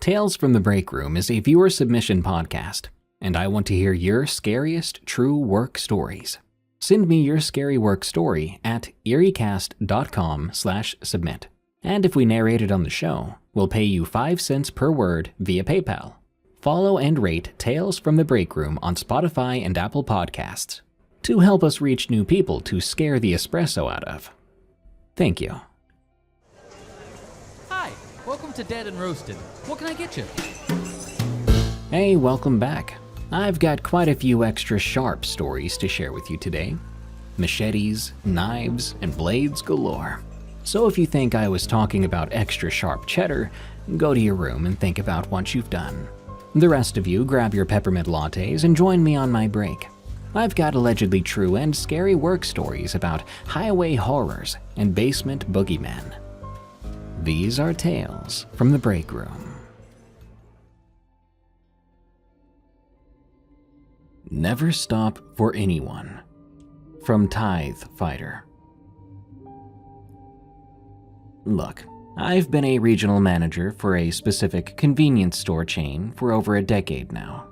Tales from the Break Room is a viewer submission podcast, and I want to hear your scariest true work stories. Send me your scary work story at eeriecast.com/submit. And if we narrate it on the show, we'll pay you 5 cents per word via PayPal. Follow and rate Tales from the Break Room on Spotify and Apple Podcasts to help us reach new people to scare the espresso out of. Thank you. Hi, welcome to Dead and Roasted. What can I get you? Hey, welcome back. I've got quite a few extra sharp stories to share with you today. Machetes, knives, and blades galore. So if you think I was talking about extra sharp cheddar, go to your room and think about what you've done. The rest of you, grab your peppermint lattes and join me on my break. I've got allegedly true and scary work stories about highway horrors and basement boogeymen. These are Tales from the Break Room. Never stop for anyone. From Tithe Fighter. Look, I've been a regional manager for a specific convenience store chain for over a decade now.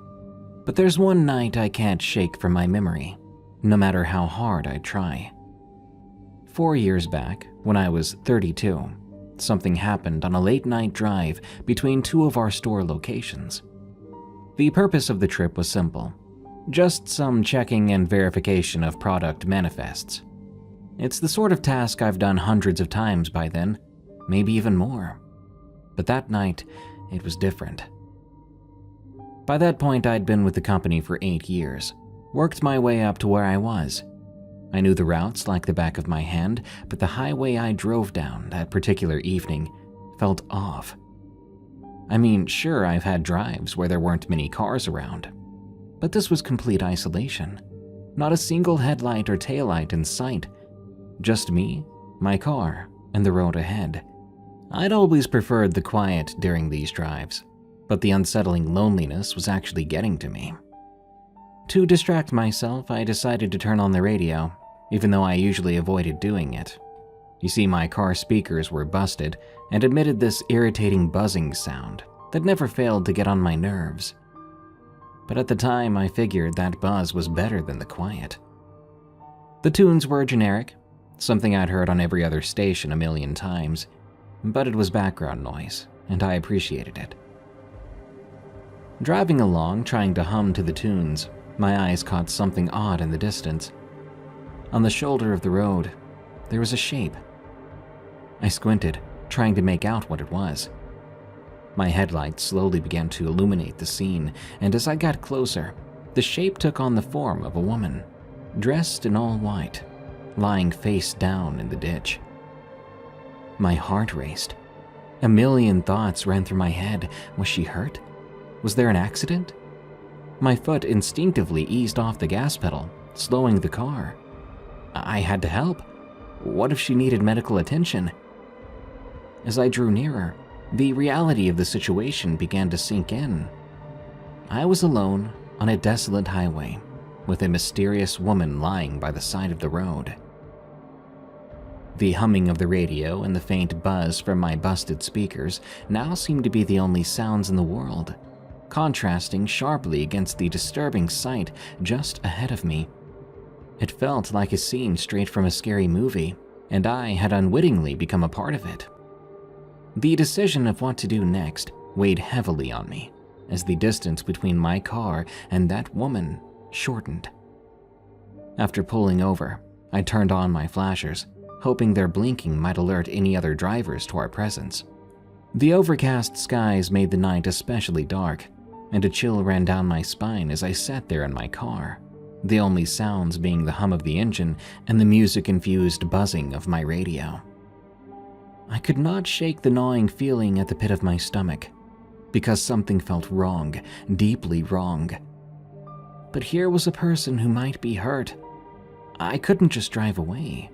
But there's one night I can't shake from my memory, no matter how hard I try. 4 years back, when I was 32, something happened on a late-night drive between two of our store locations. The purpose of the trip was simple. Just some checking and verification of product manifests. It's the sort of task I've done hundreds of times by then, maybe even more. But that night, it was different. By that point, I'd been with the company for 8 years, worked my way up to where I was. I knew the routes like the back of my hand, but the highway I drove down that particular evening felt off. I mean, sure, I've had drives where there weren't many cars around, but this was complete isolation. Not a single headlight or taillight in sight. Just me, my car, and the road ahead. I'd always preferred the quiet during these drives, but the unsettling loneliness was actually getting to me. To distract myself, I decided to turn on the radio, even though I usually avoided doing it. You see, my car speakers were busted and emitted this irritating buzzing sound that never failed to get on my nerves. But at the time, I figured that buzz was better than the quiet. The tunes were generic, something I'd heard on every other station a million times, but it was background noise, and I appreciated it. Driving along, trying to hum to the tunes, my eyes caught something odd in the distance. On the shoulder of the road, there was a shape. I squinted, trying to make out what it was. My headlights slowly began to illuminate the scene, and as I got closer, the shape took on the form of a woman, dressed in all white, lying face down in the ditch. My heart raced. A million thoughts ran through my head. Was she hurt? Was there an accident? My foot instinctively eased off the gas pedal, slowing the car. I had to help. What if she needed medical attention? As I drew nearer, the reality of the situation began to sink in. I was alone on a desolate highway, with a mysterious woman lying by the side of the road. The humming of the radio and the faint buzz from my busted speakers now seemed to be the only sounds in the world, contrasting sharply against the disturbing sight just ahead of me. It felt like a scene straight from a scary movie, and I had unwittingly become a part of it. The decision of what to do next weighed heavily on me as the distance between my car and that woman shortened. After pulling over, I turned on my flashers, hoping their blinking might alert any other drivers to our presence. The overcast skies made the night especially dark, and a chill ran down my spine as I sat there in my car, the only sounds being the hum of the engine and the music-infused buzzing of my radio. I could not shake the gnawing feeling at the pit of my stomach, because something felt wrong, deeply wrong. But here was a person who might be hurt. I couldn't just drive away.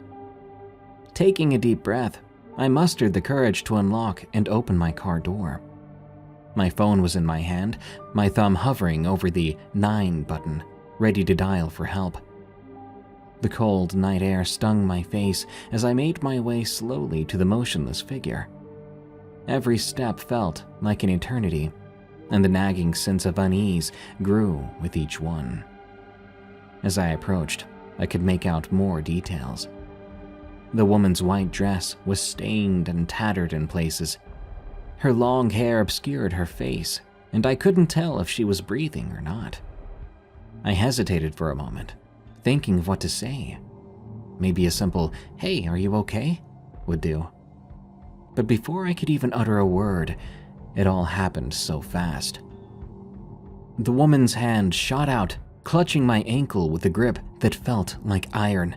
Taking a deep breath, I mustered the courage to unlock and open my car door. My phone was in my hand, my thumb hovering over the 9 button, ready to dial for help. The cold night air stung my face as I made my way slowly to the motionless figure. Every step felt like an eternity, and the nagging sense of unease grew with each one. As I approached, I could make out more details. The woman's white dress was stained and tattered in places. Her long hair obscured her face, and I couldn't tell if she was breathing or not. I hesitated for a moment, thinking of what to say. Maybe a simple, "Hey, are you okay?" would do. But before I could even utter a word, it all happened so fast. The woman's hand shot out, clutching my ankle with a grip that felt like iron.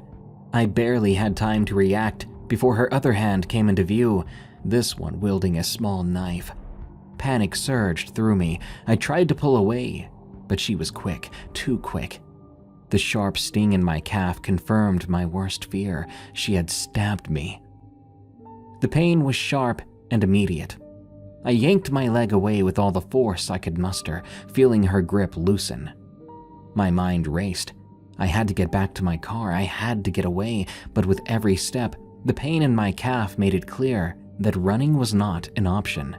I barely had time to react before her other hand came into view, this one wielding a small knife. Panic surged through me. I tried to pull away, but she was quick, too quick. The sharp sting in my calf confirmed my worst fear. She had stabbed me. The pain was sharp and immediate. I yanked my leg away with all the force I could muster, feeling her grip loosen. My mind raced. I had to get back to my car. I had to get away, but with every step, the pain in my calf made it clear that running was not an option.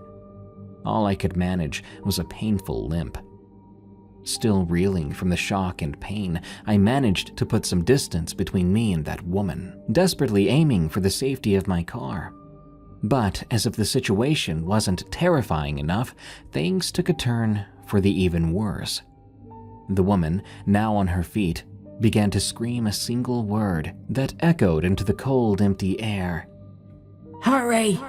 All I could manage was a painful limp. Still reeling from the shock and pain, I managed to put some distance between me and that woman, desperately aiming for the safety of my car. But as if the situation wasn't terrifying enough, things took a turn for the even worse. The woman, now on her feet, began to scream a single word that echoed into the cold, empty air. "Hurry!"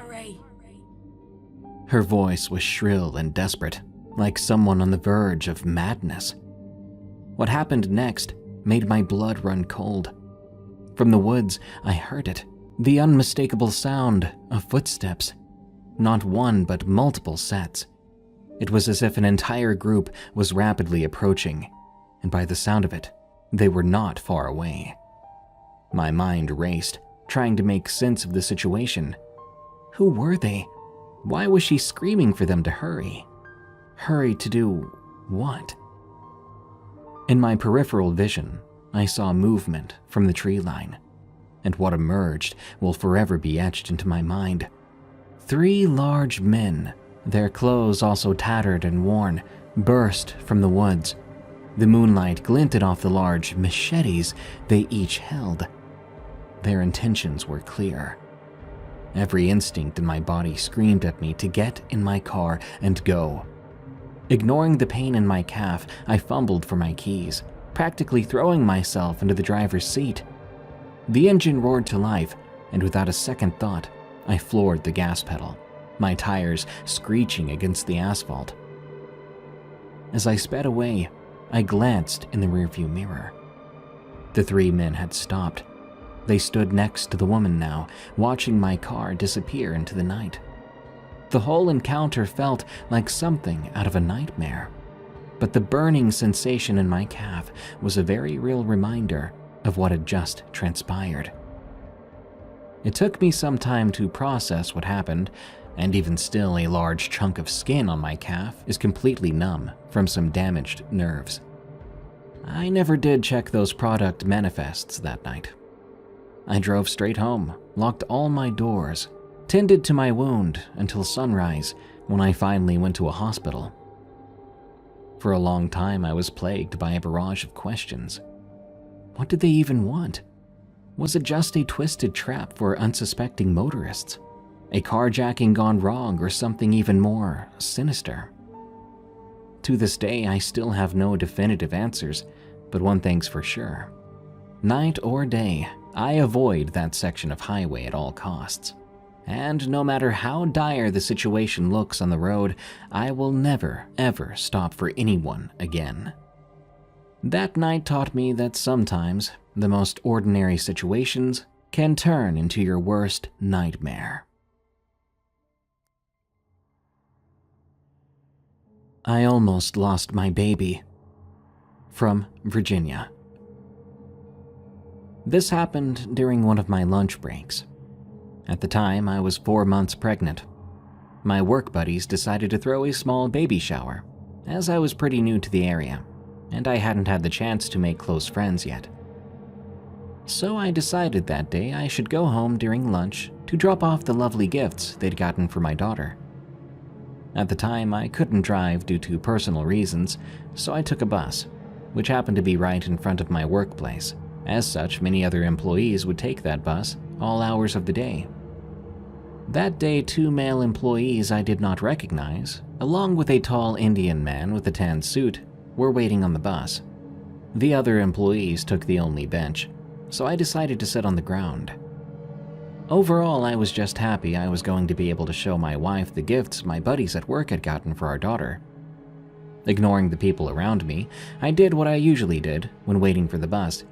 Her voice was shrill and desperate, like someone on the verge of madness. What happened next made my blood run cold. From the woods, I heard it, the unmistakable sound of footsteps. Not one, but multiple sets. It was as if an entire group was rapidly approaching, and by the sound of it, they were not far away. My mind raced, trying to make sense of the situation. Who were they? Why was she screaming for them to hurry? Hurry to do what? In my peripheral vision, I saw movement from the tree line, and what emerged will forever be etched into my mind. 3 large men, their clothes also tattered and worn, burst from the woods. The moonlight glinted off the large machetes they each held. Their intentions were clear. Every instinct in my body screamed at me to get in my car and go. Ignoring the pain in my calf, I fumbled for my keys, practically throwing myself into the driver's seat. The engine roared to life, and without a second thought, I floored the gas pedal, my tires screeching against the asphalt. As I sped away, I glanced in the rearview mirror. The 3 men had stopped. They stood next to the woman now, watching my car disappear into the night. The whole encounter felt like something out of a nightmare, but the burning sensation in my calf was a very real reminder of what had just transpired. It took me some time to process what happened, and even still, a large chunk of skin on my calf is completely numb from some damaged nerves. I never did check those product manifests that night. I drove straight home, locked all my doors, tended to my wound until sunrise when I finally went to a hospital. For a long time, I was plagued by a barrage of questions. What did they even want? Was it just a twisted trap for unsuspecting motorists? A carjacking gone wrong, or something even more sinister? To this day, I still have no definitive answers, but one thing's for sure. Night or day, I avoid that section of highway at all costs. And no matter how dire the situation looks on the road, I will never, ever stop for anyone again. That night taught me that sometimes the most ordinary situations can turn into your worst nightmare. I almost lost my baby. From Virginia. This happened during one of my lunch breaks. At the time, I was 4 months pregnant. My work buddies decided to throw a small baby shower, as I was pretty new to the area, and I hadn't had the chance to make close friends yet. So I decided that day I should go home during lunch to drop off the lovely gifts they'd gotten for my daughter At the time, I couldn't drive due to personal reasons, so I took a bus, which happened to be right in front of my workplace. As such, many other employees would take that bus all hours of the day. That day, 2 male employees I did not recognize, along with a tall Indian man with a tan suit, were waiting on the bus. The other employees took the only bench, so I decided to sit on the ground. Overall, I was just happy I was going to be able to show my wife the gifts my buddies at work had gotten for our daughter. Ignoring the people around me, I did what I usually did when waiting for the bus.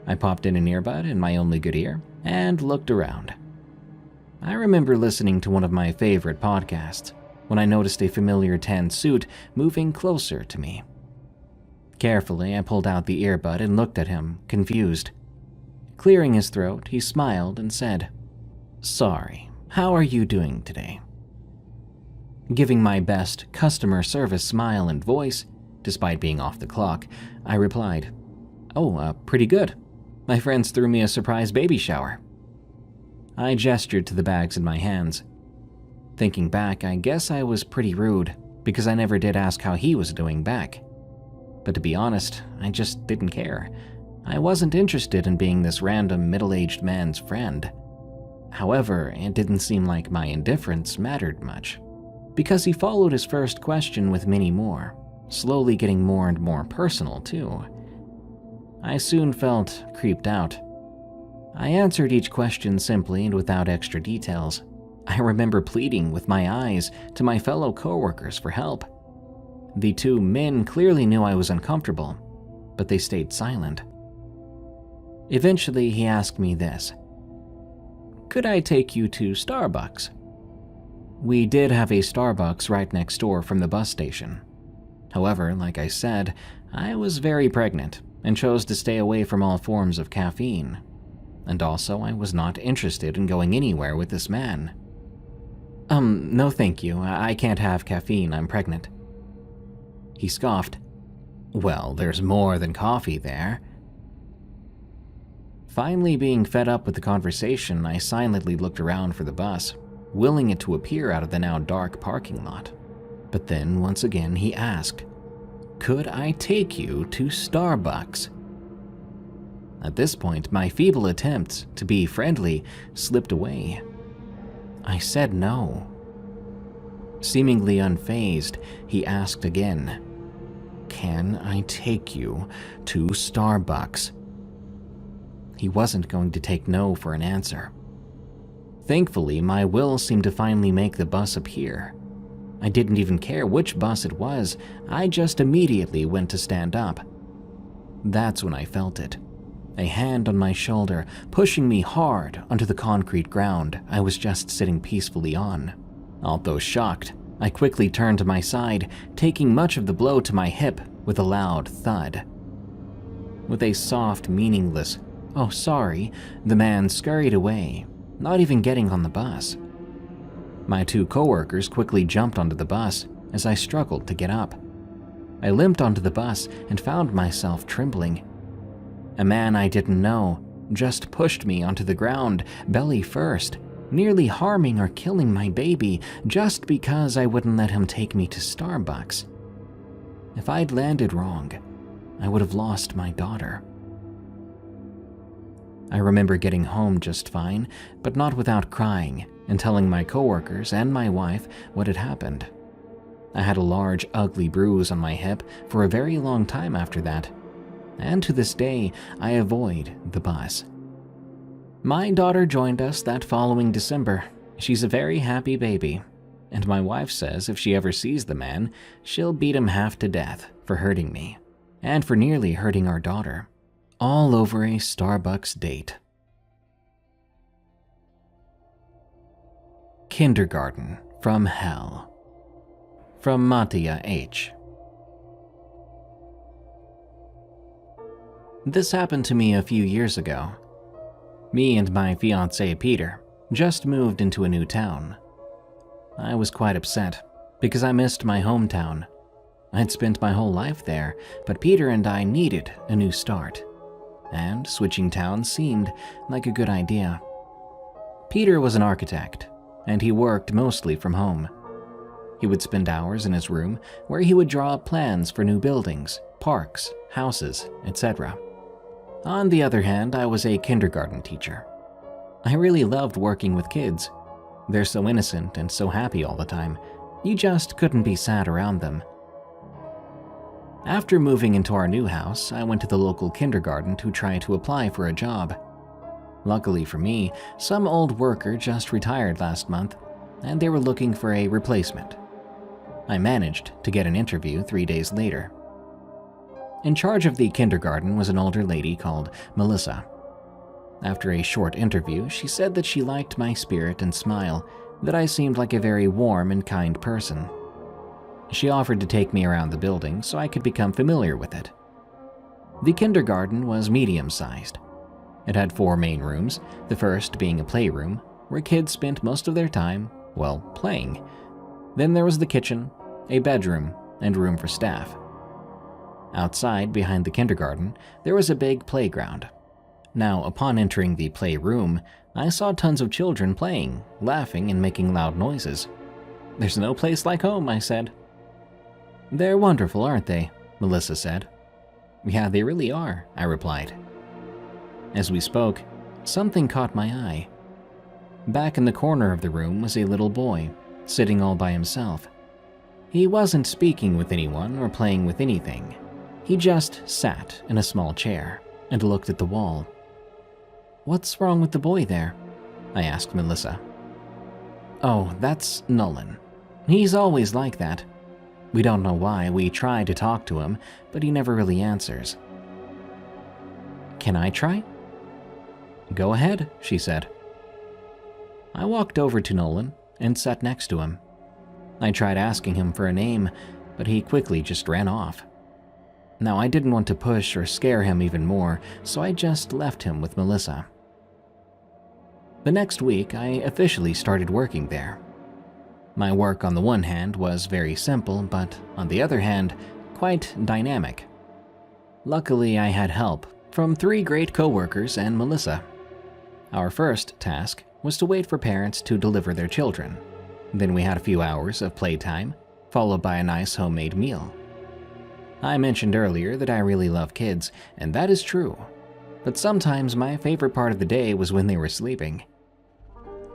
I popped in an earbud in my only good ear and looked around. I remember listening to one of my favorite podcasts when I noticed a familiar tan suit moving closer to me. Carefully, I pulled out the earbud and looked at him, confused. Clearing his throat, he smiled and said, "Sorry, how are you doing today?" Giving my best customer service smile and voice, despite being off the clock, I replied, pretty good. My friends threw me a surprise baby shower." I gestured to the bags in my hands. Thinking back, I guess I was pretty rude, because I never did ask how he was doing back. But to be honest, I just didn't care. I wasn't interested in being this random middle-aged man's friend. However, it didn't seem like my indifference mattered much, because he followed his first question with many more, slowly getting more and more personal too. I soon felt creeped out. I answered each question simply and without extra details. I remember pleading with my eyes to my fellow coworkers for help. The 2 men clearly knew I was uncomfortable, but they stayed silent. Eventually, he asked me this: "Could I take you to Starbucks?" We did have a Starbucks right next door from the bus station. However, like I said, I was very pregnant and chose to stay away from all forms of caffeine. And also, I was not interested in going anywhere with this man. No thank you, I can't have caffeine, I'm pregnant." He scoffed. "Well, there's more than coffee there." Finally, being fed up with the conversation, I silently looked around for the bus, willing it to appear out of the now dark parking lot. But then, once again, he asked, "Could I take you to Starbucks?" At this point, my feeble attempts to be friendly slipped away. I said no. Seemingly unfazed, he asked again, "Can I take you to Starbucks?" He wasn't going to take no for an answer. Thankfully, my will seemed to finally make the bus appear. I didn't even care which bus it was, I just immediately went to stand up. That's when I felt it. A hand on my shoulder, pushing me hard onto the concrete ground I was just sitting peacefully on. Although shocked, I quickly turned to my side, taking much of the blow to my hip with a loud thud. With a soft, meaningless, "Oh, sorry," the man scurried away, not even getting on the bus. My 2 coworkers quickly jumped onto the bus as I struggled to get up. I limped onto the bus and found myself trembling. A man I didn't know just pushed me onto the ground, belly first, nearly harming or killing my baby just because I wouldn't let him take me to Starbucks. If I'd landed wrong, I would have lost my daughter. I remember getting home just fine, but not without crying and telling my coworkers and my wife what had happened. I had a large, ugly bruise on my hip for a very long time after that, and to this day, I avoid the bus. My daughter joined us that following December. She's a very happy baby, and my wife says if she ever sees the man, she'll beat him half to death for hurting me, and for nearly hurting our daughter, all over a Starbucks date. Kindergarten from Hell. From Mattia H. This happened to me a few years ago. Me and my fiancé Peter just moved into a new town. I was quite upset because I missed my hometown. I'd spent my whole life there, but Peter and I needed a new start, and switching towns seemed like a good idea. Peter was an architect, and he worked mostly from home. He would spend hours in his room where he would draw up plans for new buildings, parks, houses, etc. On the other hand, I was a kindergarten teacher. I really loved working with kids. They're so innocent and so happy all the time. You just couldn't be sad around them. After moving into our new house, I went to the local kindergarten to try to apply for a job. Luckily for me, some old worker just retired last month, and they were looking for a replacement. I managed to get an interview 3 days later. In charge of the kindergarten was an older lady called Melissa. After a short interview, she said that she liked my spirit and smile, that I seemed like a very warm and kind person. She offered to take me around the building so I could become familiar with it. The kindergarten was medium-sized. It had 4 main rooms, the first being a playroom, where kids spent most of their time, well, playing. Then there was the kitchen, a bedroom, and room for staff. Outside, behind the kindergarten, there was a big playground. Now, upon entering the playroom, I saw tons of children playing, laughing, and making loud noises. "There's no place like home," I said. "They're wonderful, aren't they?" Melissa said. "Yeah, they really are," I replied. As we spoke, something caught my eye. Back in the corner of the room was a little boy, sitting all by himself. He wasn't speaking with anyone or playing with anything. He just sat in a small chair and looked at the wall. "What's wrong with the boy there?" I asked Melissa. "Oh, that's Nolan. He's always like that. We don't know why. We try to talk to him, but he never really answers." "Can I try?" "Go ahead," she said. I walked over to Nolan and sat next to him. I tried asking him for a name, but he quickly just ran off. Now, I didn't want to push or scare him even more, so I just left him with Melissa. The next week, I officially started working there. My work on the one hand was very simple, but on the other hand, quite dynamic. Luckily, I had help from 3 great coworkers and Melissa. Our first task was to wait for parents to deliver their children. Then we had a few hours of playtime, followed by a nice homemade meal. I mentioned earlier that I really love kids, and that is true. But sometimes my favorite part of the day was when they were sleeping.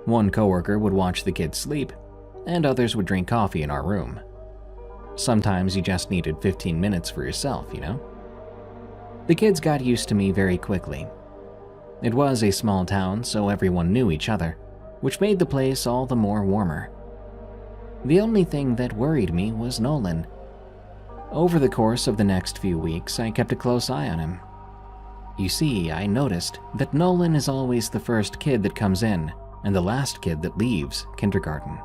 One coworker would watch the kids sleep, and others would drink coffee in our room. Sometimes you just needed 15 minutes for yourself, you know? The kids got used to me very quickly. It was a small town, so everyone knew each other, which made the place all the more warmer. The only thing that worried me was Nolan. Over the course of the next few weeks, I kept a close eye on him. You see, I noticed that Nolan is always the first kid that comes in and the last kid that leaves kindergarten.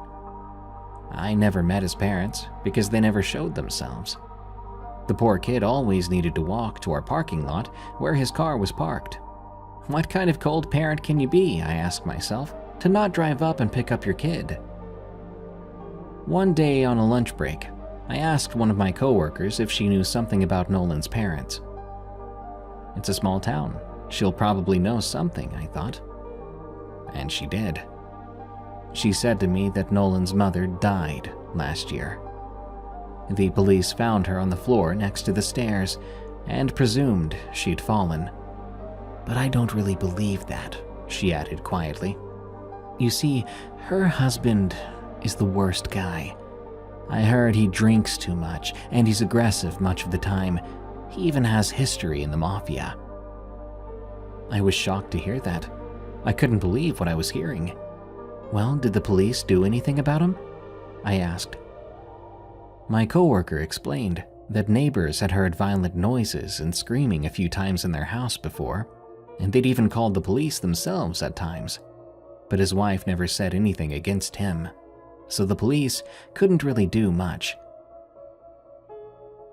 I never met his parents because they never showed themselves. The poor kid always needed to walk to our parking lot where his car was parked. What kind of cold parent can you be, I asked myself, to not drive up and pick up your kid? One day on a lunch break, I asked one of my coworkers if she knew something about Nolan's parents. It's a small town. She'll probably know something, I thought. And she did. She said to me that Nolan's mother died last year. The police found her on the floor next to the stairs and presumed she'd fallen. But I don't really believe that, she added quietly. You see, her husband is the worst guy. I heard he drinks too much and he's aggressive much of the time. He even has history in the mafia. I was shocked to hear that. I couldn't believe what I was hearing. Well, did the police do anything about him? I asked. My coworker explained that neighbors had heard violent noises and screaming a few times in their house before, and they'd even called the police themselves at times. But his wife never said anything against him, so the police couldn't really do much.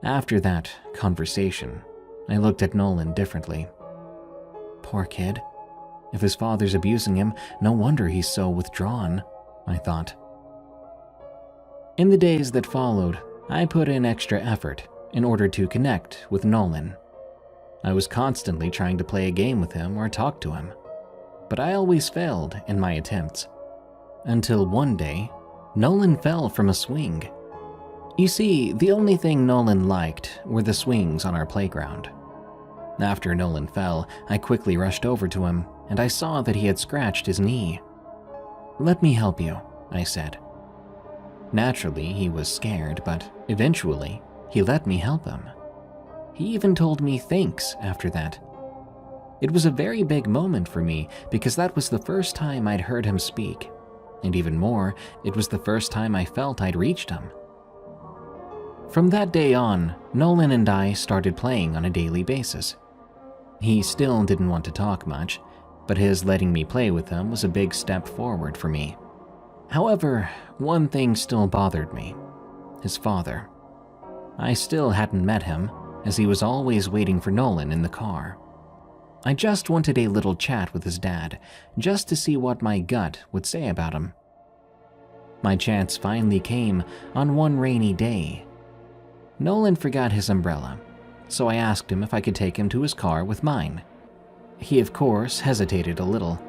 After that conversation, I looked at Nolan differently. Poor kid. If his father's abusing him, no wonder he's so withdrawn, I thought. In the days that followed, I put in extra effort in order to connect with Nolan. I was constantly trying to play a game with him or talk to him, but I always failed in my attempts. Until one day, Nolan fell from a swing You see, the only thing Nolan liked were the swings on our playground. After Nolan fell, I quickly rushed over to him, and I saw that he had scratched his knee. "Let me help you," I said. Naturally, he was scared, but eventually, he let me help him. He even told me thanks after that. It was a very big moment for me because that was the first time I'd heard him speak, and even more, it was the first time I felt I'd reached him. From that day on, Nolan and I started playing on a daily basis. He still didn't want to talk much, but his letting me play with him was a big step forward for me. However, one thing still bothered me: his father. I still hadn't met him, as he was always waiting for Nolan in the car. I just wanted a little chat with his dad, just to see what my gut would say about him. My chance finally came on one rainy day. Nolan forgot his umbrella, so I asked him if I could take him to his car with mine. He, of course, hesitated a little,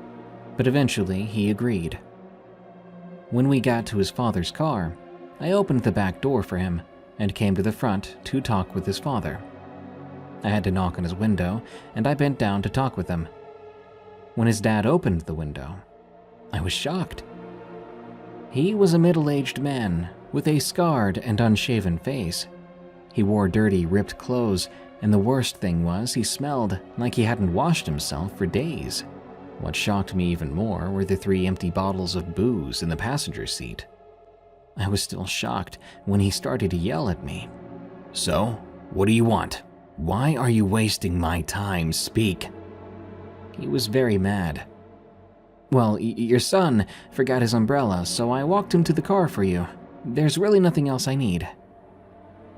but eventually he agreed. When we got to his father's car, I opened the back door for him and came to the front to talk with his father. I had to knock on his window, and I bent down to talk with him. When his dad opened the window, I was shocked. He was a middle-aged man with a scarred and unshaven face. He wore dirty, ripped clothes, and the worst thing was he smelled like he hadn't washed himself for days. What shocked me even more were the 3 empty bottles of booze in the passenger seat. I was still shocked when he started to yell at me. "So, what do you want? Why are you wasting my time? Speak." He was very mad. "Well, your son forgot his umbrella, so I walked him to the car for you. There's really nothing else I need."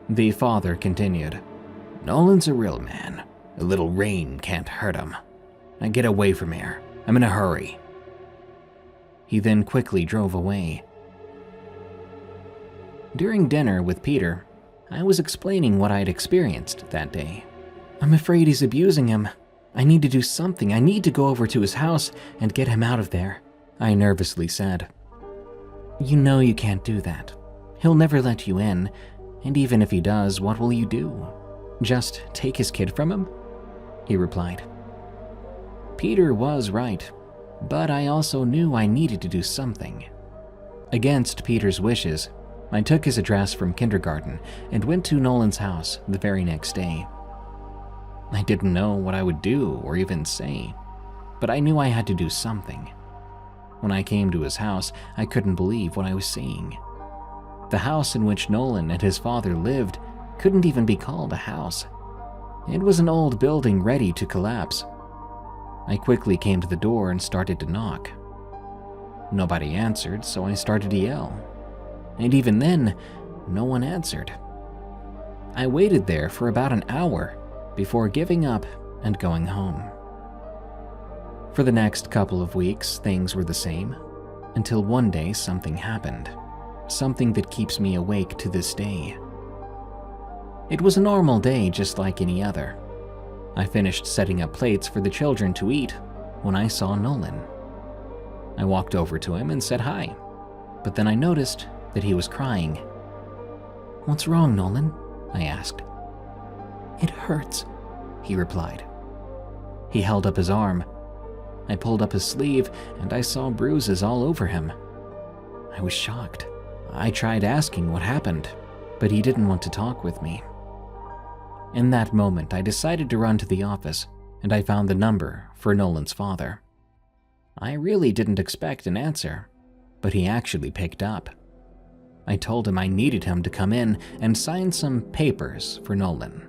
The father continued. "Nolan's a real man. A little rain can't hurt him. Now get away from here. I'm in a hurry." He then quickly drove away. During dinner with Peter, I was explaining what I'd experienced that day. "I'm afraid he's abusing him. I need to do something. I need to go over to his house and get him out of there," I nervously said. "You know you can't do that. He'll never let you in, and even if he does, what will you do? Just take his kid from him?" he replied. Peter was right, but I also knew I needed to do something. Against Peter's wishes, I took his address from kindergarten and went to Nolan's house the very next day. I didn't know what I would do or even say, but I knew I had to do something. When I came to his house, I couldn't believe what I was seeing. The house in which Nolan and his father lived couldn't even be called a house. It was an old building ready to collapse. I quickly came to the door and started to knock. Nobody answered, so I started to yell. And even then, no one answered. I waited there for about an hour before giving up and going home. For the next couple of weeks, things were the same, until one day something happened. Something that keeps me awake to this day. It was a normal day just like any other. I finished setting up plates for the children to eat when I saw Nolan. I walked over to him and said hi, but then I noticed that he was crying. "What's wrong, Nolan?" I asked. "It hurts," he replied. He held up his arm. I pulled up his sleeve and I saw bruises all over him. I was shocked. I tried asking what happened, but he didn't want to talk with me. In that moment, I decided to run to the office, and I found the number for Nolan's father. I really didn't expect an answer, but he actually picked up. I told him I needed him to come in and sign some papers for Nolan.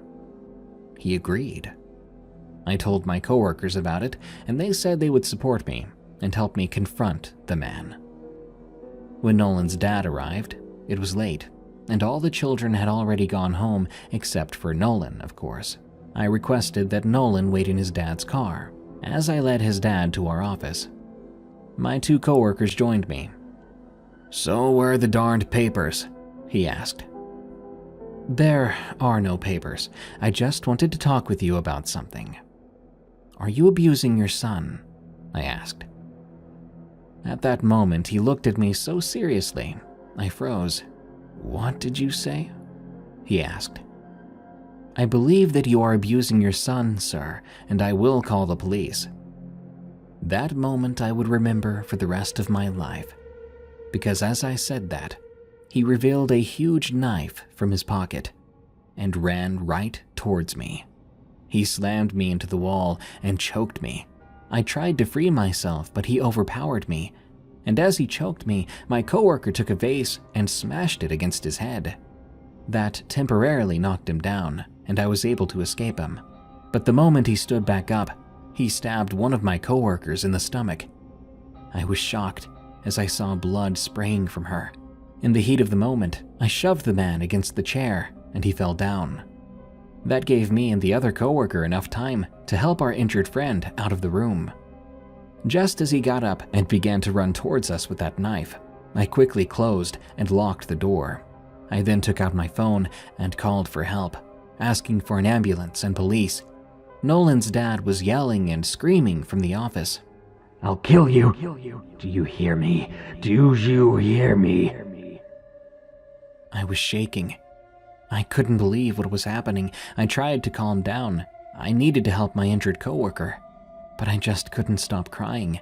He agreed. I told my coworkers about it, and they said they would support me and help me confront the man. When Nolan's dad arrived, it was late, and all the children had already gone home except for Nolan, of course. I requested that Nolan wait in his dad's car as I led his dad to our office. My 2 coworkers joined me. "So where are the darned papers?" he asked. "There are no papers. I just wanted to talk with you about something." "Are you abusing your son?" I asked. At that moment, he looked at me so seriously, I froze. "What did you say?" he asked. "I believe that you are abusing your son, sir, and I will call the police." That moment I would remember for the rest of my life, because as I said that, he revealed a huge knife from his pocket and ran right towards me. He slammed me into the wall and choked me. I tried to free myself, but he overpowered me, and as he choked me, my coworker took a vase and smashed it against his head. That temporarily knocked him down, and I was able to escape him. But the moment he stood back up, he stabbed one of my coworkers in the stomach. I was shocked as I saw blood spraying from her. In the heat of the moment, I shoved the man against the chair, and he fell down. That gave me and the other coworker enough time to help our injured friend out of the room. Just as he got up and began to run towards us with that knife, I quickly closed and locked the door. I then took out my phone and called for help, asking for an ambulance and police. Nolan's dad was yelling and screaming from the office. "I'll kill you. Do you hear me? Do you hear me?" I was shaking. I couldn't believe what was happening. I tried to calm down. I needed to help my injured coworker, but I just couldn't stop crying.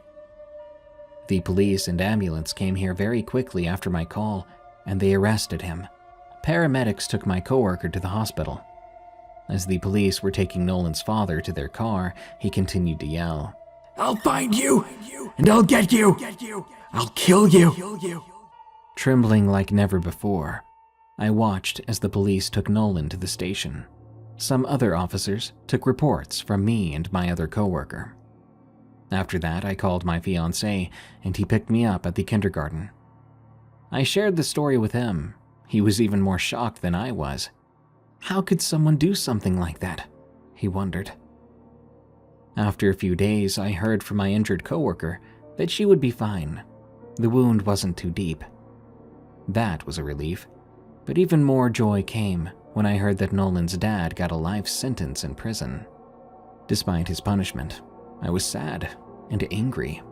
The police and ambulance came here very quickly after my call, and they arrested him. Paramedics took my coworker to the hospital. As the police were taking Nolan's father to their car, he continued to yell, "I'll find you, and I'll get you. I'll kill you." Trembling like never before, I watched as the police took Nolan to the station. Some other officers took reports from me and my other coworker. After that, I called my fiancé, and he picked me up at the kindergarten. I shared the story with him. He was even more shocked than I was. How could someone do something like that? He wondered. After a few days, I heard from my injured coworker that she would be fine. The wound wasn't too deep. That was a relief. But even more joy came when I heard that Nolan's dad got a life sentence in prison. Despite his punishment, I was sad and angry.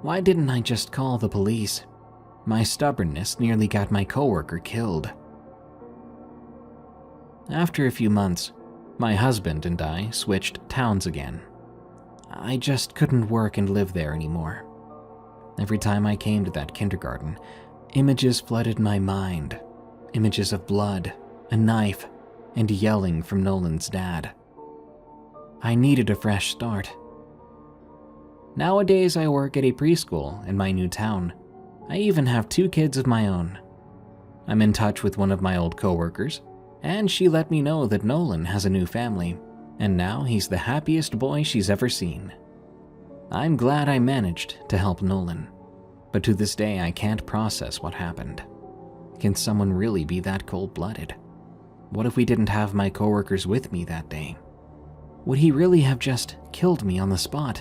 Why didn't I just call the police? My stubbornness nearly got my coworker killed. After a few months, my husband and I switched towns again. I just couldn't work and live there anymore. Every time I came to that kindergarten, images flooded my mind. Images of blood, a knife, and yelling from Nolan's dad. I needed a fresh start. Nowadays, I work at a preschool in my new town. I even have 2 kids of my own. I'm in touch with one of my old coworkers, and she let me know that Nolan has a new family, and now he's the happiest boy she's ever seen. I'm glad I managed to help Nolan, but to this day I can't process what happened. Can someone really be that cold-blooded? What if we didn't have my coworkers with me that day? Would he really have just killed me on the spot?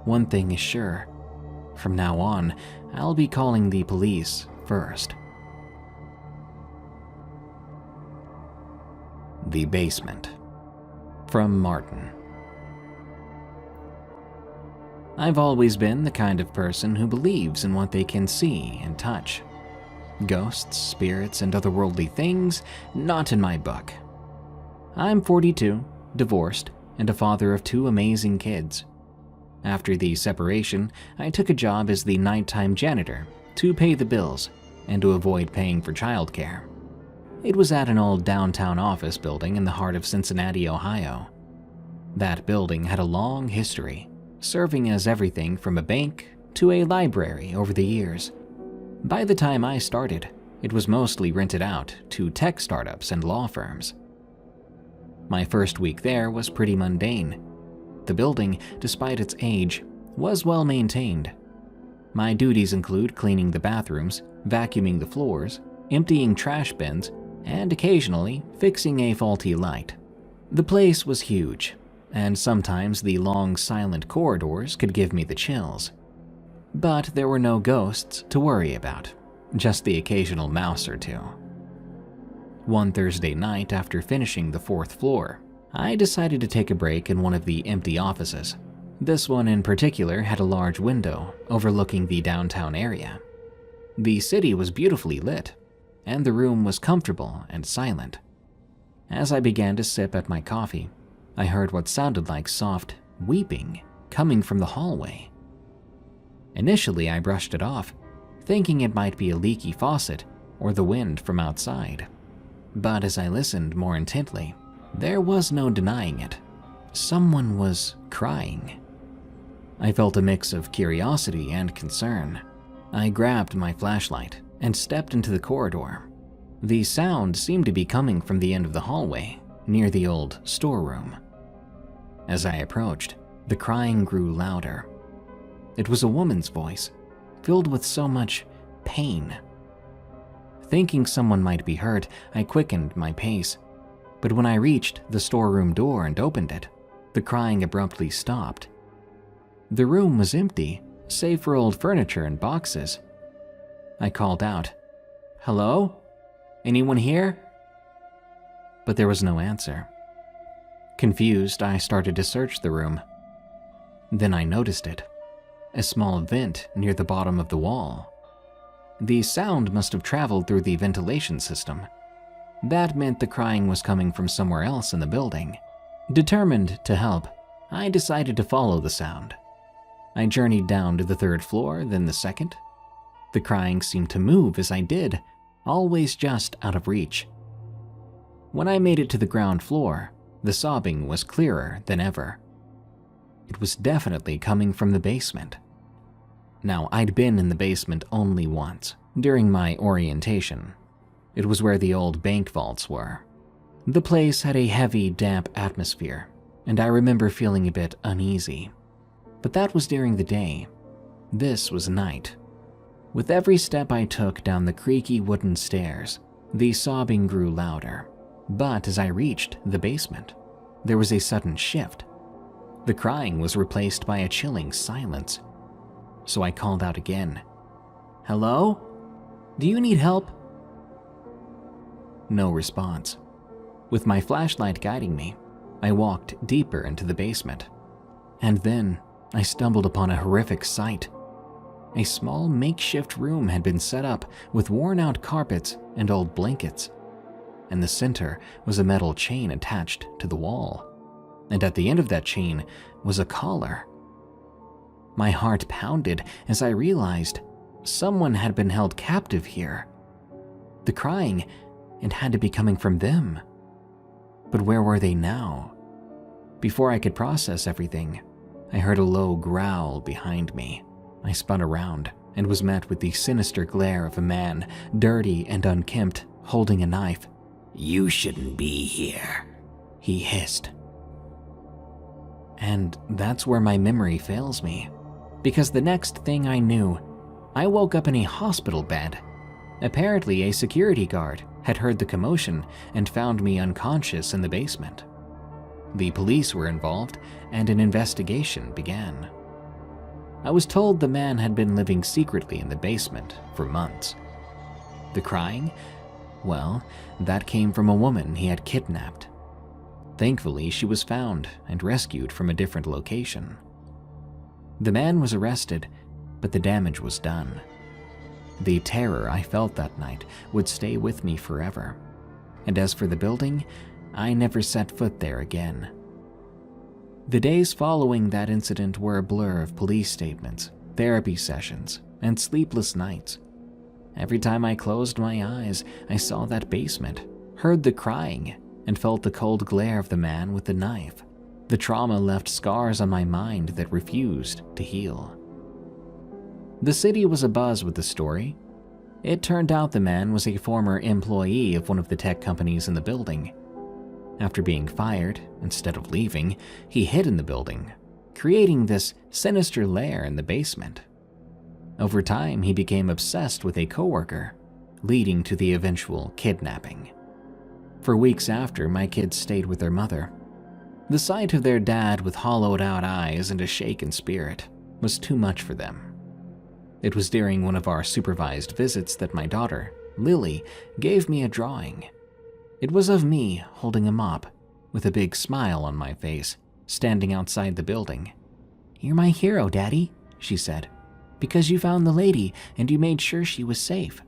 One thing is sure. From now on, I'll be calling the police first. The Basement. From Martin. I've always been the kind of person who believes in what they can see and touch. Ghosts, spirits, and otherworldly things, not in my book. I'm 42, divorced, and a father of 2 amazing kids. After the separation, I took a job as the nighttime janitor to pay the bills and to avoid paying for childcare. It was at an old downtown office building in the heart of Cincinnati, Ohio. That building had a long history, serving as everything from a bank to a library over the years. By the time I started, it was mostly rented out to tech startups and law firms. My first week there was pretty mundane. The building, despite its age, was well maintained. My duties include cleaning the bathrooms, vacuuming the floors, emptying trash bins, and occasionally fixing a faulty light. The place was huge, and sometimes the long, silent corridors could give me the chills. But there were no ghosts to worry about, just the occasional mouse or 2. One Thursday night after finishing the 4th floor, I decided to take a break in one of the empty offices. This one in particular had a large window overlooking the downtown area. The city was beautifully lit. and the room was comfortable and silent. As I began to sip at my coffee, I heard what sounded like soft weeping coming from the hallway. Initially, I brushed it off, thinking it might be a leaky faucet or the wind from outside. But as I listened more intently, there was no denying it. Someone was crying. I felt a mix of curiosity and concern. I grabbed my flashlight and stepped into the corridor. The sound seemed to be coming from the end of the hallway, near the old storeroom. As I approached, the crying grew louder. It was a woman's voice, filled with so much pain. Thinking someone might be hurt, I quickened my pace. But when I reached the storeroom door and opened it, the crying abruptly stopped. The room was empty, save for old furniture and boxes. I called out, "Hello? Anyone here?" But there was no answer. Confused, I started to search the room. Then I noticed it, a small vent near the bottom of the wall. The sound must have traveled through the ventilation system. That meant the crying was coming from somewhere else in the building. Determined to help, I decided to follow the sound. I journeyed down to the 3rd floor, then the 2nd. The crying seemed to move as I did, always just out of reach. When I made it to the ground floor, the sobbing was clearer than ever. It was definitely coming from the basement. Now, I'd been in the basement only once, during my orientation. It was where the old bank vaults were. The place had a heavy, damp atmosphere, and I remember feeling a bit uneasy. But that was during the day. This was night. With every step I took down the creaky wooden stairs, the sobbing grew louder. But as I reached the basement, there was a sudden shift. The crying was replaced by a chilling silence. So I called out again, "Hello? Do you need help?" No response. With my flashlight guiding me, I walked deeper into the basement. And then I stumbled upon a horrific sight. A small makeshift room had been set up with worn-out carpets and old blankets. In the center was a metal chain attached to the wall. And at the end of that chain was a collar. My heart pounded as I realized someone had been held captive here. The crying, it had to be coming from them. But where were they now? Before I could process everything, I heard a low growl behind me. I spun around and was met with the sinister glare of a man, dirty and unkempt, holding a knife. "You shouldn't be here," he hissed. And that's where my memory fails me, because the next thing I knew, I woke up in a hospital bed. Apparently, a security guard had heard the commotion and found me unconscious in the basement. The police were involved, and an investigation began. I was told the man had been living secretly in the basement for months. The crying? Well, that came from a woman he had kidnapped. Thankfully, she was found and rescued from a different location. The man was arrested, but the damage was done. The terror I felt that night would stay with me forever. And as for the building, I never set foot there again. The days following that incident were a blur of police statements, therapy sessions, and sleepless nights. Every time I closed my eyes, I saw that basement, heard the crying, and felt the cold glare of the man with the knife. The trauma left scars on my mind that refused to heal. The city was abuzz with the story. It turned out the man was a former employee of one of the tech companies in the building. After being fired, instead of leaving, he hid in the building, creating this sinister lair in the basement. Over time, he became obsessed with a coworker, leading to the eventual kidnapping. For weeks after, my kids stayed with their mother. The sight of their dad with hollowed-out eyes and a shaken spirit was too much for them. It was during one of our supervised visits that my daughter, Lily, gave me a drawing. It was of me holding a mop, with a big smile on my face, standing outside the building. "You're my hero, Daddy," she said, "because you found the lady and you made sure she was safe."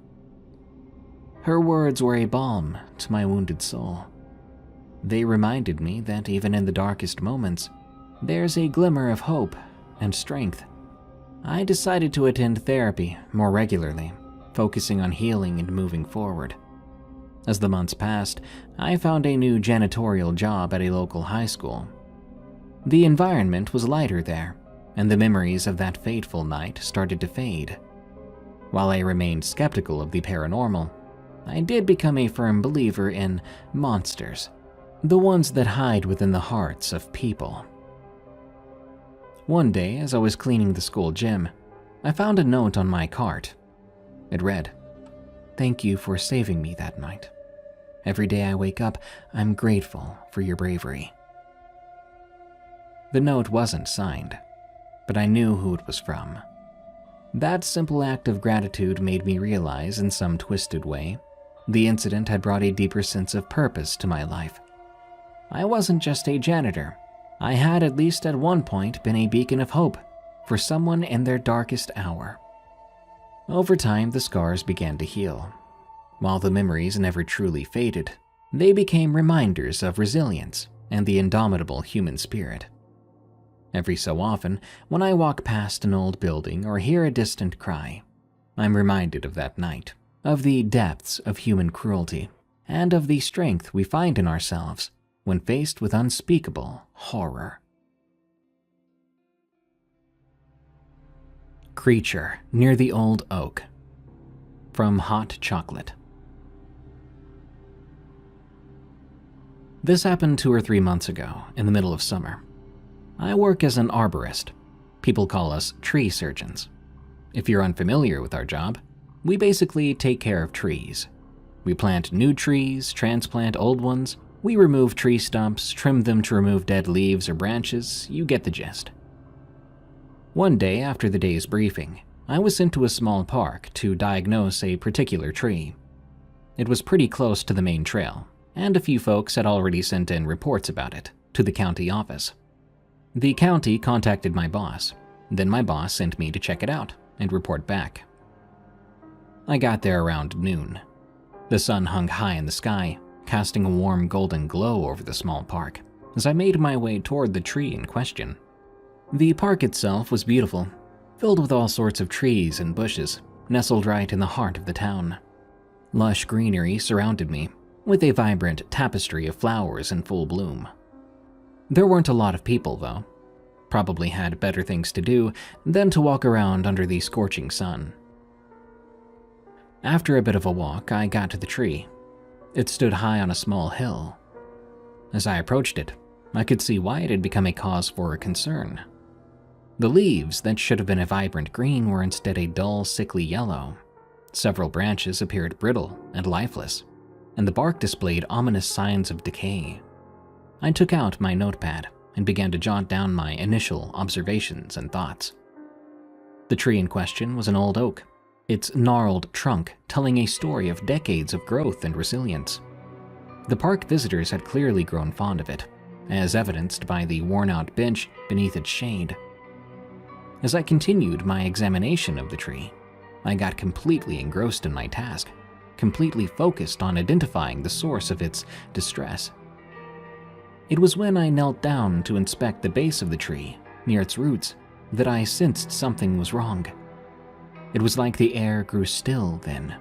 Her words were a balm to my wounded soul. They reminded me that even in the darkest moments, there's a glimmer of hope and strength. I decided to attend therapy more regularly, focusing on healing and moving forward. As the months passed, I found a new janitorial job at a local high school. The environment was lighter there, and the memories of that fateful night started to fade. While I remained skeptical of the paranormal, I did become a firm believer in monsters, the ones that hide within the hearts of people. One day, as I was cleaning the school gym, I found a note on my cart. It read, "Thank you for saving me that night. Every day I wake up, I'm grateful for your bravery." The note wasn't signed, but I knew who it was from. That simple act of gratitude made me realize, in some twisted way, the incident had brought a deeper sense of purpose to my life. I wasn't just a janitor. I had, at least at one point, been a beacon of hope for someone in their darkest hour. Over time, the scars began to heal. While the memories never truly faded, they became reminders of resilience and the indomitable human spirit. Every so often, when I walk past an old building or hear a distant cry, I'm reminded of that night, of the depths of human cruelty, and of the strength we find in ourselves when faced with unspeakable horror. Creature near the old oak. From Hot Chocolate. This happened 2 or 3 months ago, in the middle of summer. I work as an arborist. People call us tree surgeons. If you're unfamiliar with our job, we basically take care of trees. We plant new trees, transplant old ones, we remove tree stumps, trim them to remove dead leaves or branches, you get the gist. One day after the day's briefing, I was sent to a small park to diagnose a particular tree. It was pretty close to the main trail, and a few folks had already sent in reports about it to the county office. The county contacted my boss, then my boss sent me to check it out and report back. I got there around noon. The sun hung high in the sky, casting a warm golden glow over the small park as I made my way toward the tree in question. The park itself was beautiful, filled with all sorts of trees and bushes, nestled right in the heart of the town. Lush greenery surrounded me, with a vibrant tapestry of flowers in full bloom. There weren't a lot of people, though. Probably had better things to do than to walk around under the scorching sun. After a bit of a walk, I got to the tree. It stood high on a small hill. As I approached it, I could see why it had become a cause for concern. The leaves that should have been a vibrant green were instead a dull, sickly yellow. Several branches appeared brittle and lifeless, and the bark displayed ominous signs of decay. I took out my notepad and began to jot down my initial observations and thoughts. The tree in question was an old oak, its gnarled trunk telling a story of decades of growth and resilience. The park visitors had clearly grown fond of it, as evidenced by the worn-out bench beneath its shade. As I continued my examination of the tree, I got completely engrossed in my task, completely focused on identifying the source of its distress. It was when I knelt down to inspect the base of the tree, near its roots, that I sensed something was wrong. It was like the air grew still then,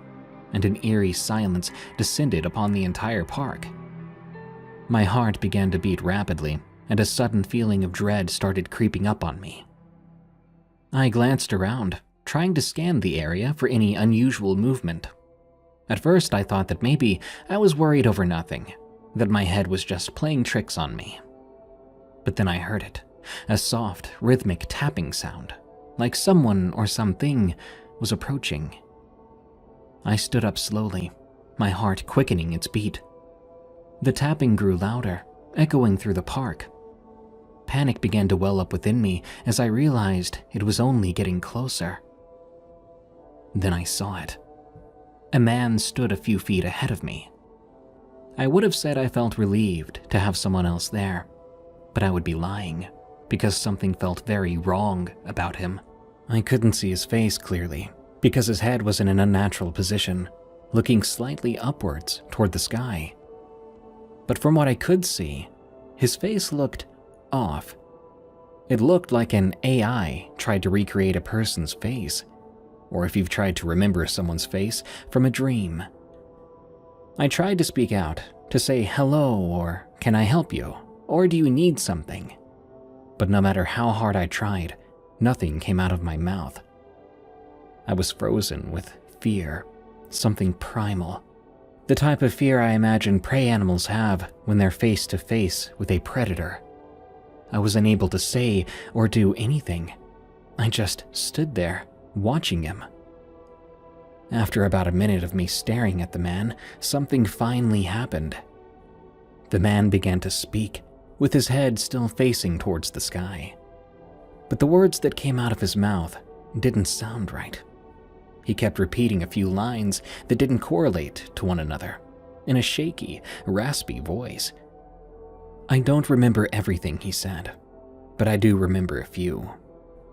and an eerie silence descended upon the entire park. My heart began to beat rapidly, and a sudden feeling of dread started creeping up on me. I glanced around, trying to scan the area for any unusual movement. At first, I thought that maybe I was worried over nothing, that my head was just playing tricks on me. But then I heard it, a soft, rhythmic tapping sound, like someone or something was approaching. I stood up slowly, my heart quickening its beat. The tapping grew louder, echoing through the park. Panic began to well up within me as I realized it was only getting closer. Then I saw it. A man stood a few feet ahead of me. I would have said I felt relieved to have someone else there, but I would be lying, because something felt very wrong about him. I couldn't see his face clearly, because his head was in an unnatural position, looking slightly upwards toward the sky. But from what I could see, his face looked off. It looked like an AI tried to recreate a person's face, or if you've tried to remember someone's face from a dream. I tried to speak out, to say hello, or can I help you, or do you need something? But no matter how hard I tried, nothing came out of my mouth. I was frozen with fear, something primal. The type of fear I imagine prey animals have when they're face to face with a predator. I was unable to say or do anything. I just stood there, watching him. After about a minute of me staring at the man, something finally happened. The man began to speak, with his head still facing towards the sky. But the words that came out of his mouth didn't sound right. He kept repeating a few lines that didn't correlate to one another, in a shaky, raspy voice. I don't remember everything he said, but I do remember a few.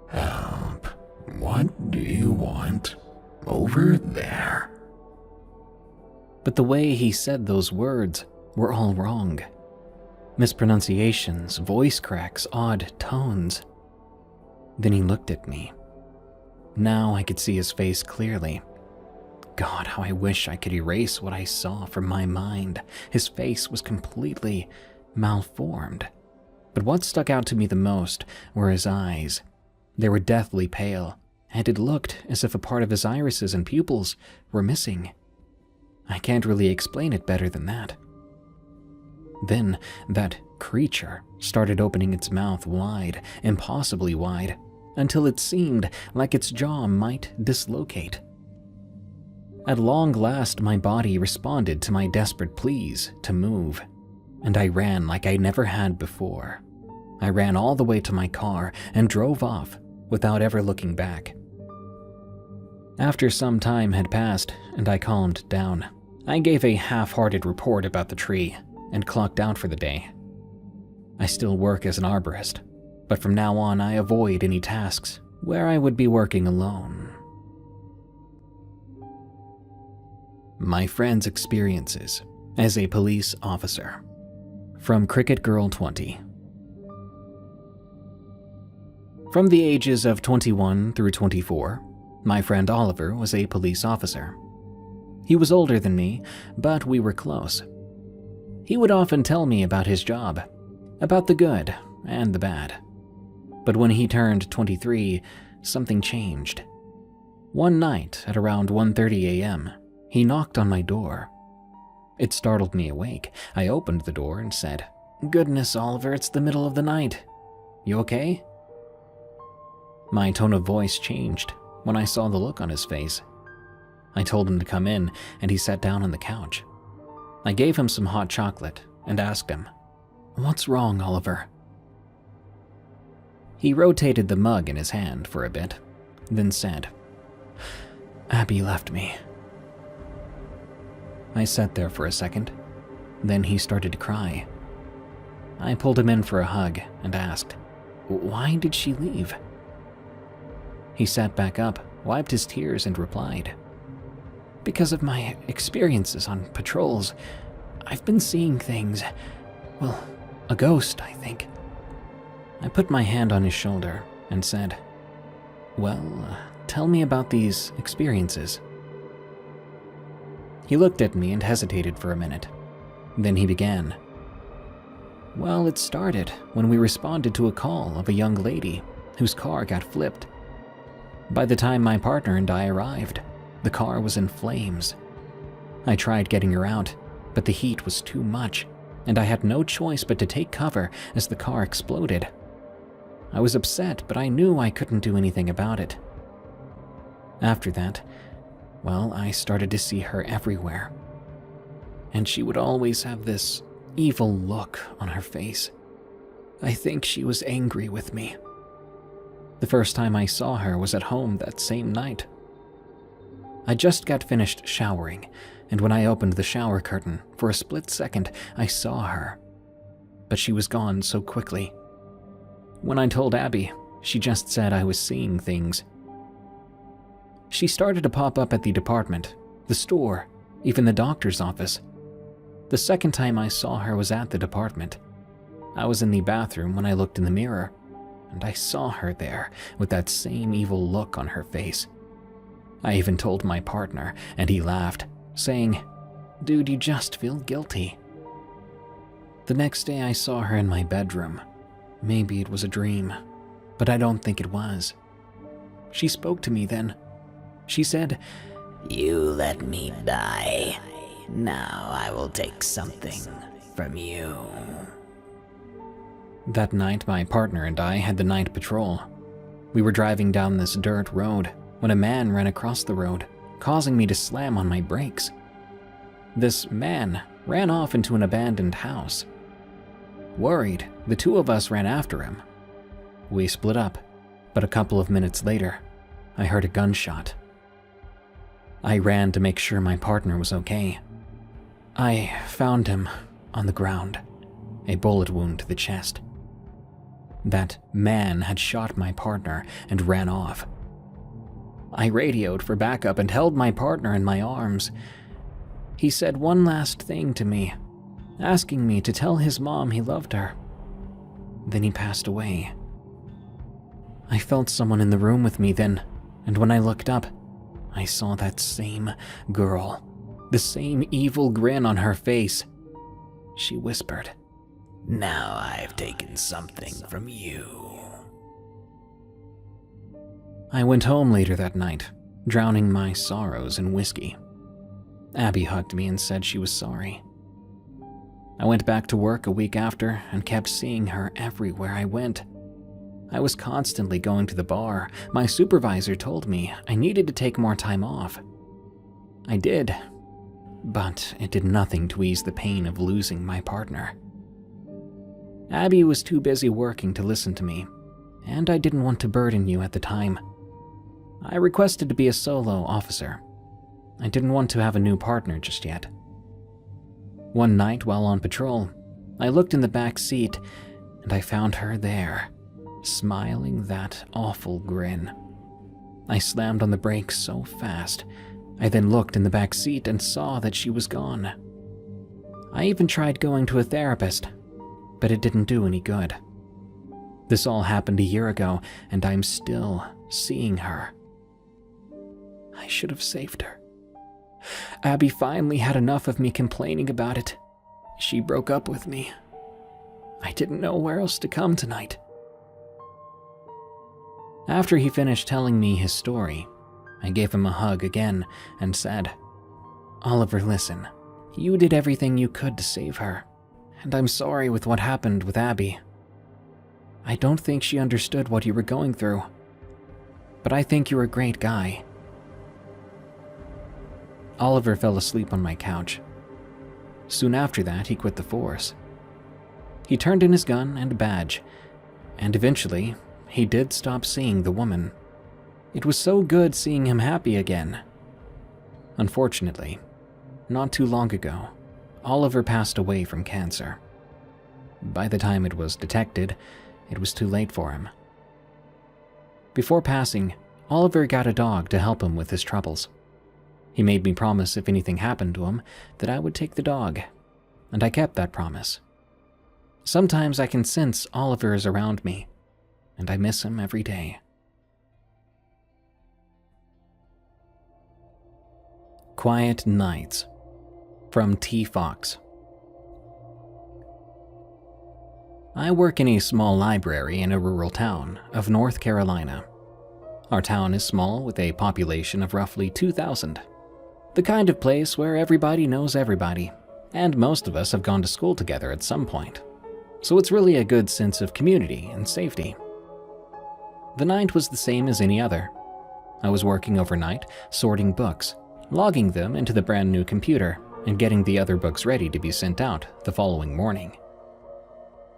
Help. What do you want? Over there. But the way he said those words were all wrong. Mispronunciations, voice cracks, odd tones. Then he looked at me. Now I could see his face clearly. God, how I wish I could erase what I saw from my mind. His face was completely malformed. But what stuck out to me the most were his eyes. They were deathly pale, and it looked as if a part of his irises and pupils were missing. I can't really explain it better than that. Then that creature started opening its mouth wide, impossibly wide, until it seemed like its jaw might dislocate. At long last, my body responded to my desperate pleas to move, and I ran like I never had before. I ran all the way to my car and drove off without ever looking back. After some time had passed and I calmed down, I gave a half-hearted report about the tree and clocked out for the day. I still work as an arborist, but from now on I avoid any tasks where I would be working alone. My friend's experiences as a police officer. From Cricket Girl 20. From the ages of 21 through 24, my friend Oliver was a police officer. He was older than me, but we were close. He would often tell me about his job, about the good and the bad. But when he turned 23, something changed. One night at around 1:30 a.m., he knocked on my door. It startled me awake. I opened the door and said, "Goodness, Oliver, it's the middle of the night. You okay?" My tone of voice changed when I saw the look on his face. I told him to come in, and he sat down on the couch. I gave him some hot chocolate and asked him, "What's wrong, Oliver?" He rotated the mug in his hand for a bit, then said, "Abby left me." I sat there for a second. Then he started to cry. I pulled him in for a hug and asked, "Why did she leave?" He sat back up, wiped his tears, and replied, "Because of my experiences on patrols, I've been seeing things. Well, a ghost, I think." I put my hand on his shoulder and said, "Well, tell me about these experiences." He looked at me and hesitated for a minute. Then he began. "Well, it started when we responded to a call of a young lady whose car got flipped. By the time my partner and I arrived, the car was in flames. I tried getting her out, but the heat was too much, and I had no choice but to take cover as the car exploded. I was upset, but I knew I couldn't do anything about it. After that, well, I started to see her everywhere. And she would always have this evil look on her face. I think she was angry with me. The first time I saw her was at home that same night. I just got finished showering, and when I opened the shower curtain, for a split second, I saw her. But she was gone so quickly. When I told Abby, she just said I was seeing things. She started to pop up at the department, the store, even the doctor's office. The second time I saw her was at the department. I was in the bathroom when I looked in the mirror, and I saw her there with that same evil look on her face. I even told my partner, and he laughed, saying, "Dude, you just feel guilty." The next day I saw her in my bedroom. Maybe it was a dream, but I don't think it was. She spoke to me then. She said, "You let me die. Now I will take something from you." That night, my partner and I had the night patrol. We were driving down this dirt road when a man ran across the road, causing me to slam on my brakes. This man ran off into an abandoned house. Worried, the two of us ran after him. We split up, but a couple of minutes later, I heard a gunshot. I ran to make sure my partner was okay. I found him on the ground, a bullet wound to the chest. That man had shot my partner and ran off. I radioed for backup and held my partner in my arms. He said one last thing to me, asking me to tell his mom he loved her. Then he passed away. I felt someone in the room with me then, and when I looked up, I saw that same girl, the same evil grin on her face. She whispered, "Now I've taken something from you." I went home later that night, drowning my sorrows in whiskey. Abby hugged me and said she was sorry. I went back to work a week after and kept seeing her everywhere I went. I was constantly going to the bar. My supervisor told me I needed to take more time off. I did, but it did nothing to ease the pain of losing my partner. Abby was too busy working to listen to me, and I didn't want to burden you at the time. I requested to be a solo officer. I didn't want to have a new partner just yet. One night while on patrol, I looked in the back seat and I found her there, smiling that awful grin. I slammed on the brakes so fast. I then looked in the back seat and saw that she was gone. I even tried going to a therapist, but it didn't do any good. This all happened a year ago, and I'm still seeing her. I should have saved her. Abby finally had enough of me complaining about it. She broke up with me. I didn't know where else to come tonight. After he finished telling me his story, I gave him a hug again and said, "Oliver, listen, you did everything you could to save her, and I'm sorry with what happened with Abby. I don't think she understood what you were going through, but I think you're a great guy." Oliver fell asleep on my couch. Soon after that, he quit the force. He turned in his gun and badge, and eventually, he did stop seeing the woman. It was so good seeing him happy again. Unfortunately, not too long ago, Oliver passed away from cancer. By the time it was detected, it was too late for him. Before passing, Oliver got a dog to help him with his troubles. He made me promise if anything happened to him that I would take the dog, and I kept that promise. Sometimes I can sense Oliver is around me, and I miss him every day. Quiet Nights from T. Fox. I work in a small library in a rural town of North Carolina. Our town is small with a population of roughly 2,000. The kind of place where everybody knows everybody, and most of us have gone to school together at some point. So it's really a good sense of community and safety. The night was the same as any other. I was working overnight, sorting books, logging them into the brand new computer, and getting the other books ready to be sent out the following morning.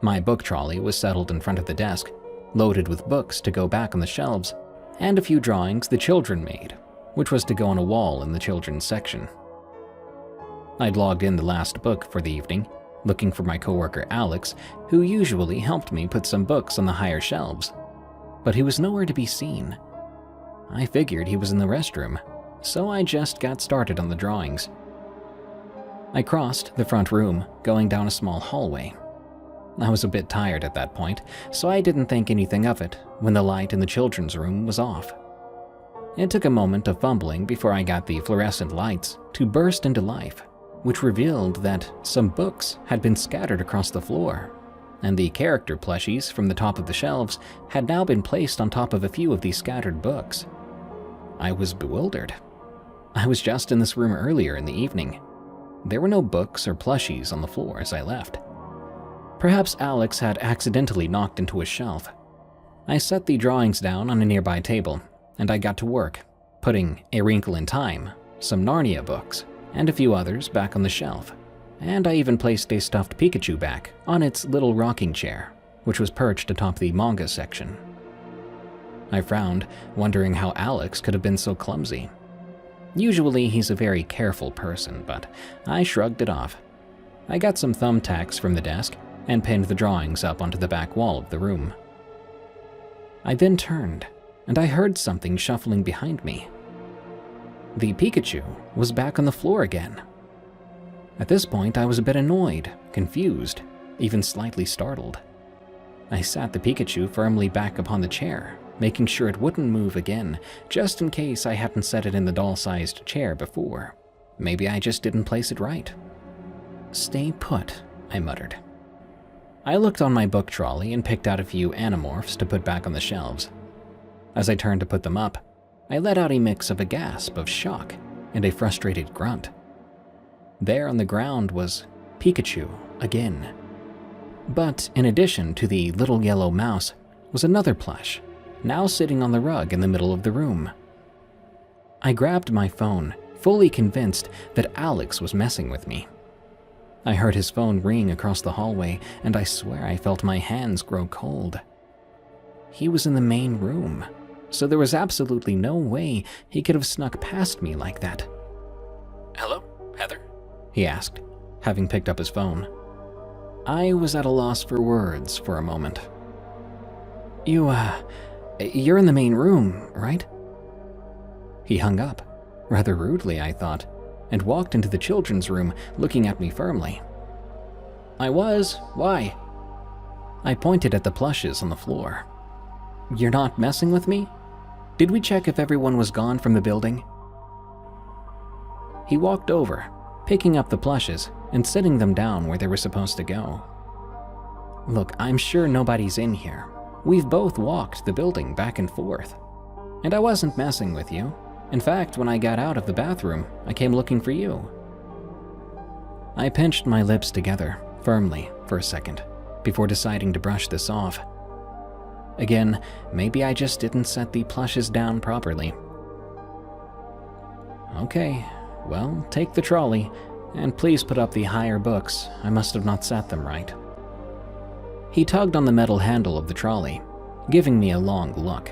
My book trolley was settled in front of the desk, loaded with books to go back on the shelves, and a few drawings the children made, which was to go on a wall in the children's section. I'd logged in the last book for the evening, looking for my coworker Alex, who usually helped me put some books on the higher shelves, but he was nowhere to be seen. I figured he was in the restroom, so I just got started on the drawings. I crossed the front room, going down a small hallway. I was a bit tired at that point, so I didn't think anything of it when the light in the children's room was off. It took a moment of fumbling before I got the fluorescent lights to burst into life, which revealed that some books had been scattered across the floor, and the character plushies from the top of the shelves had now been placed on top of a few of these scattered books. I was bewildered. I was just in this room earlier in the evening. There were no books or plushies on the floor as I left. Perhaps Alex had accidentally knocked into a shelf. I set the drawings down on a nearby table, and I got to work, putting A Wrinkle in Time, some Narnia books, and a few others back on the shelf. And I even placed a stuffed Pikachu back on its little rocking chair, which was perched atop the manga section. I frowned, wondering how Alex could have been so clumsy. Usually he's a very careful person, but I shrugged it off. I got some thumbtacks from the desk and pinned the drawings up onto the back wall of the room. I then turned, and I heard something shuffling behind me. The Pikachu was back on the floor again. At this point, I was a bit annoyed, confused, even slightly startled. I sat the Pikachu firmly back upon the chair, making sure it wouldn't move again, just in case I hadn't set it in the doll-sized chair before. Maybe I just didn't place it right. "Stay put," I muttered. I looked on my book trolley and picked out a few Animorphs to put back on the shelves. As I turned to put them up, I let out a mix of a gasp of shock and a frustrated grunt. There on the ground was Pikachu again. But in addition to the little yellow mouse was another plush, now sitting on the rug in the middle of the room. I grabbed my phone, fully convinced that Alex was messing with me. I heard his phone ring across the hallway, and I swear I felt my hands grow cold. He was in the main room, so there was absolutely no way he could have snuck past me like that. Hello, Heather? He asked, having picked up his phone. I was at a loss for words for a moment. You're in the main room, right? He hung up, rather rudely, I thought, and walked into the children's room, looking at me firmly. I was. Why? I pointed at the plushes on the floor. You're not messing with me? Did we check if everyone was gone from the building? He walked over, picking up the plushes and setting them down where they were supposed to go. Look, I'm sure nobody's in here. We've both walked the building back and forth. And I wasn't messing with you. In fact, when I got out of the bathroom, I came looking for you. I pinched my lips together, firmly, for a second, before deciding to brush this off. Again, maybe I just didn't set the plushes down properly. Okay, well, take the trolley, and please put up the higher books. I must have not set them right. He tugged on the metal handle of the trolley, giving me a long look.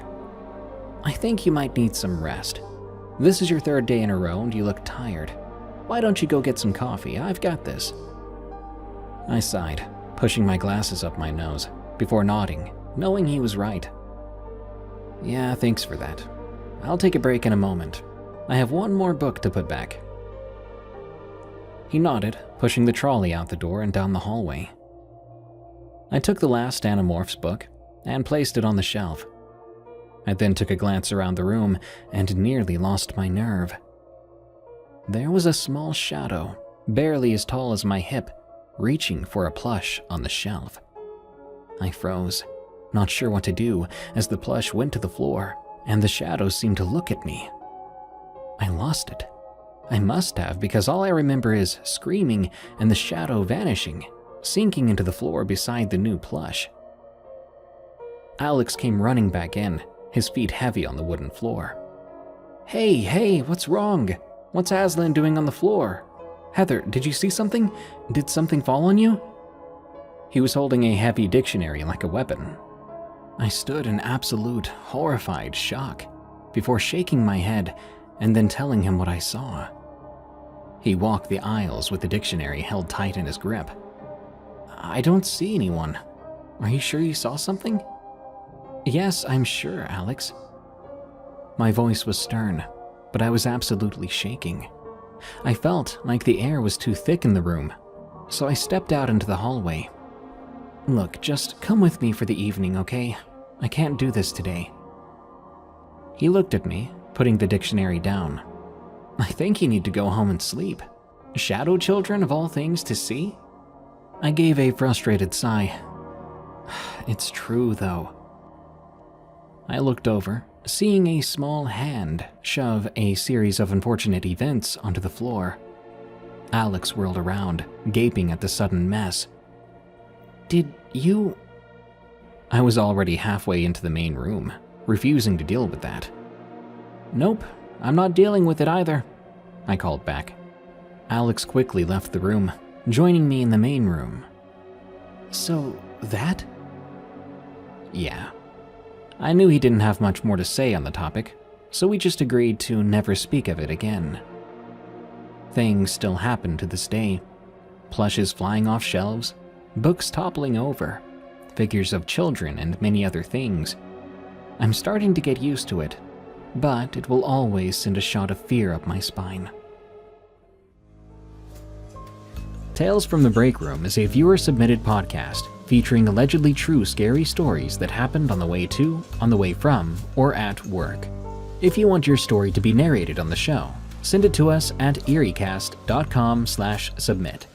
I think you might need some rest. This is your third day in a row and you look tired. Why don't you go get some coffee? I've got this. I sighed, pushing my glasses up my nose, before nodding, knowing he was right. Yeah, thanks for that. I'll take a break in a moment. I have one more book to put back. He nodded, pushing the trolley out the door and down the hallway. I took the last Animorphs book and placed it on the shelf. I then took a glance around the room and nearly lost my nerve. There was a small shadow, barely as tall as my hip, reaching for a plush on the shelf. I froze, not sure what to do, as the plush went to the floor and the shadow seemed to look at me. I lost it. I must have, because all I remember is screaming and the shadow vanishing, sinking into the floor beside the new plush. Alex came running back in, his feet heavy on the wooden floor. Hey, what's wrong? What's Aslan doing on the floor? Heather, did you see something? Did something fall on you? He was holding a heavy dictionary like a weapon. I stood in absolute, horrified shock, before shaking my head and then telling him what I saw. He walked the aisles with the dictionary held tight in his grip. I don't see anyone. Are you sure you saw something? Yes, I'm sure, Alex. My voice was stern, but I was absolutely shaking. I felt like the air was too thick in the room, so I stepped out into the hallway. "Look, just come with me for the evening, okay? I can't do this today." He looked at me, putting the dictionary down. "I think you need to go home and sleep. Shadow children of all things to see?" I gave a frustrated sigh. "It's true, though." I looked over, seeing a small hand shove a series of unfortunate events onto the floor. Alex whirled around, gaping at the sudden mess. "Did you—" I was already halfway into the main room, refusing to deal with that. "Nope, I'm not dealing with it either," I called back. Alex quickly left the room, joining me in the main room. "So that?" Yeah. I knew he didn't have much more to say on the topic, so we just agreed to never speak of it again. Things still happen to this day. Plushes flying off shelves, books toppling over, figures of children, and many other things. I'm starting to get used to it, but it will always send a shot of fear up my spine. Tales from the Break Room is a viewer-submitted podcast featuring allegedly true scary stories that happened on the way to, on the way from, or at work. If you want your story to be narrated on the show, send it to us at eeriecast.com/submit.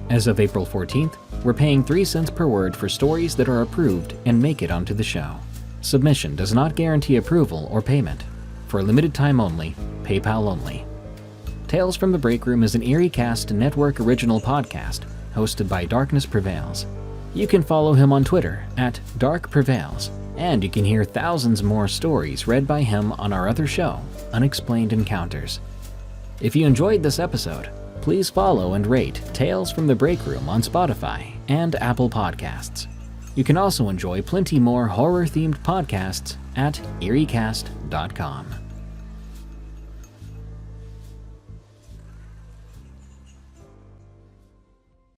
As of April 14th, we're paying 3 cents per word for stories that are approved and make it onto the show. Submission does not guarantee approval or payment. For a limited time only, PayPal only. Tales from the Break Room is an EerieCast Network original podcast hosted by Darkness Prevails. You can follow him on Twitter at Dark Prevails, and you can hear thousands more stories read by him on our other show, Unexplained Encounters. If you enjoyed this episode, please follow and rate Tales from the Break Room on Spotify and Apple Podcasts. You can also enjoy plenty more horror-themed podcasts at EerieCast.com.